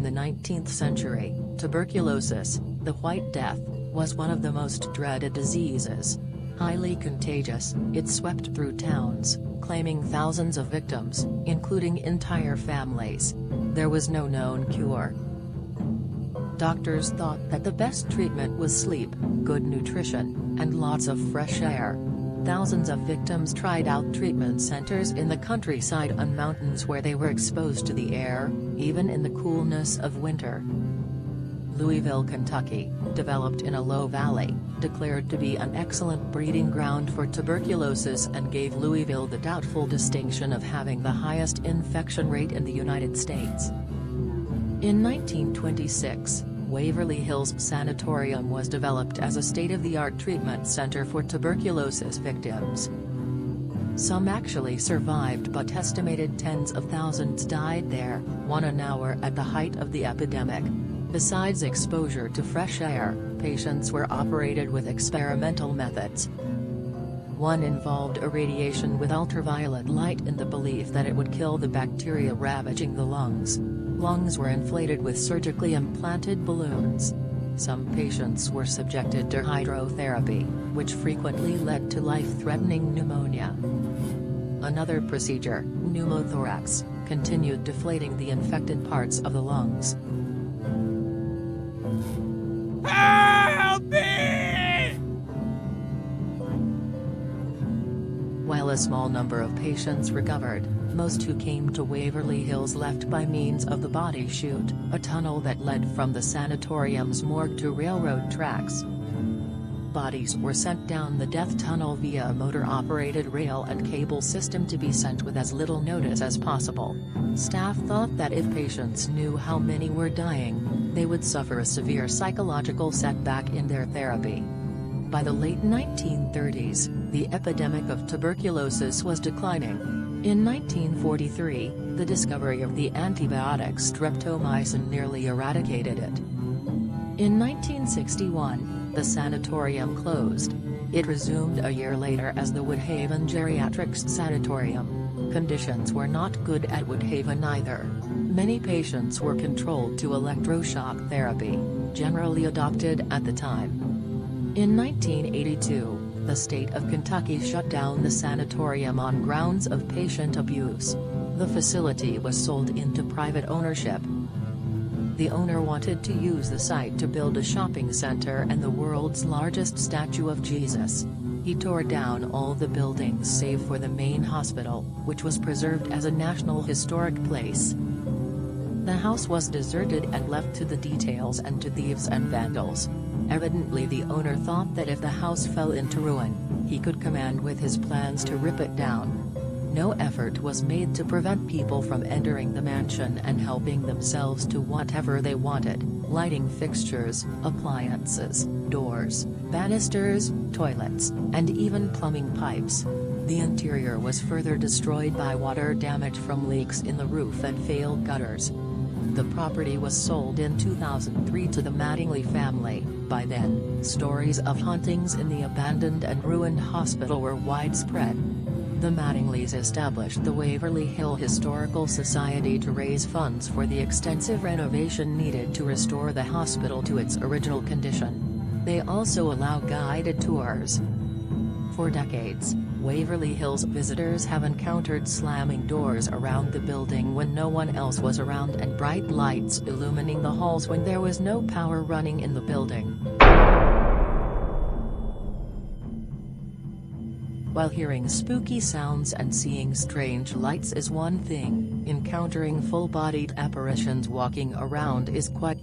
the 19th century, tuberculosis, the White Death, was one of the most dreaded diseases. Highly contagious, it swept through towns, claiming thousands of victims, including entire families. There was no known cure. Doctors thought that the best treatment was sleep, good nutrition, and lots of fresh air. Thousands of victims tried out treatment centers in the countryside on mountains where they were exposed to the air, even in the coolness of winter. Louisville, Kentucky, developed in a low valley, declared to be an excellent breeding ground for tuberculosis and gave Louisville the doubtful distinction of having the highest infection rate in the United States. In 1926, Waverly Hills Sanatorium was developed as a state-of-the-art treatment center for tuberculosis victims. Some actually survived, but estimated tens of thousands died there, one an hour at the height of the epidemic. Besides exposure to fresh air, patients were operated with experimental methods. One involved irradiation with ultraviolet light in the belief that it would kill the bacteria ravaging the lungs. Lungs were inflated with surgically implanted balloons. Some patients were subjected to hydrotherapy, which frequently led to life-threatening pneumonia. Another procedure, pneumothorax, continued deflating the infected parts of the lungs. Help me! While a small number of patients recovered, most who came to Waverly Hills left by means of the body chute, a tunnel that led from the sanatorium's morgue to railroad tracks. Bodies were sent down the death tunnel via a motor-operated rail and cable system to be sent with as little notice as possible. Staff thought that if patients knew how many were dying, they would suffer a severe psychological setback in their therapy. By the late 1930s, the epidemic of tuberculosis was declining. In 1943, the discovery of the antibiotic streptomycin nearly eradicated it. In 1961, the sanatorium closed. It resumed a year later as the Woodhaven Geriatrics Sanatorium. Conditions were not good at Woodhaven either. Many patients were controlled to electroshock therapy, generally adopted at the time. In 1982, the state of Kentucky shut down the sanatorium on grounds of patient abuse. The facility was sold into private ownership. The owner wanted to use the site to build a shopping center and the world's largest statue of Jesus. He tore down all the buildings save for the main hospital, which was preserved as a National Historic Place. The house was deserted and left to the details and to thieves and vandals. Evidently the owner thought that if the house fell into ruin, he could command with his plans to rip it down. No effort was made to prevent people from entering the mansion and helping themselves to whatever they wanted: lighting fixtures, appliances, doors, banisters, toilets, and even plumbing pipes. The interior was further destroyed by water damage from leaks in the roof and failed gutters. The property was sold in 2003 to the Mattingly family. By then, stories of hauntings in the abandoned and ruined hospital were widespread. The Mattingleys established the Waverly Hill Historical Society to raise funds for the extensive renovation needed to restore the hospital to its original condition. They also allow guided tours. For decades, Waverly Hills visitors have encountered slamming doors around the building when no one else was around and bright lights illumining the halls when there was no power running in the building. While hearing spooky sounds and seeing strange lights is one thing, encountering full-bodied apparitions walking around is quite.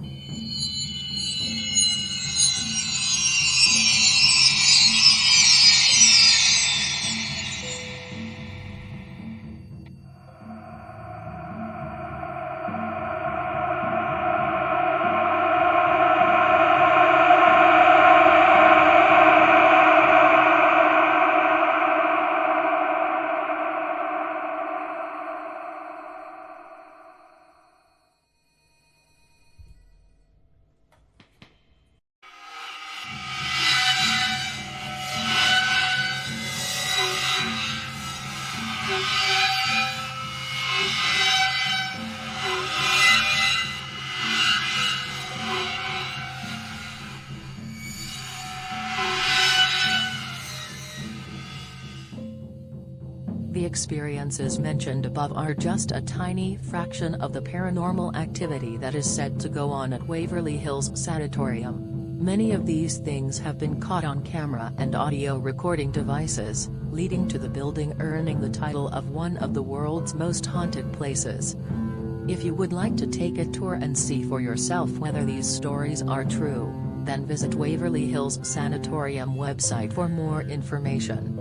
The experiences mentioned above are just a tiny fraction of the paranormal activity that is said to go on at Waverly Hills Sanatorium. Many of these things have been caught on camera and audio recording devices, leading to the building earning the title of one of the world's most haunted places. If you would like to take a tour and see for yourself whether these stories are true, then visit Waverly Hills Sanatorium website for more information.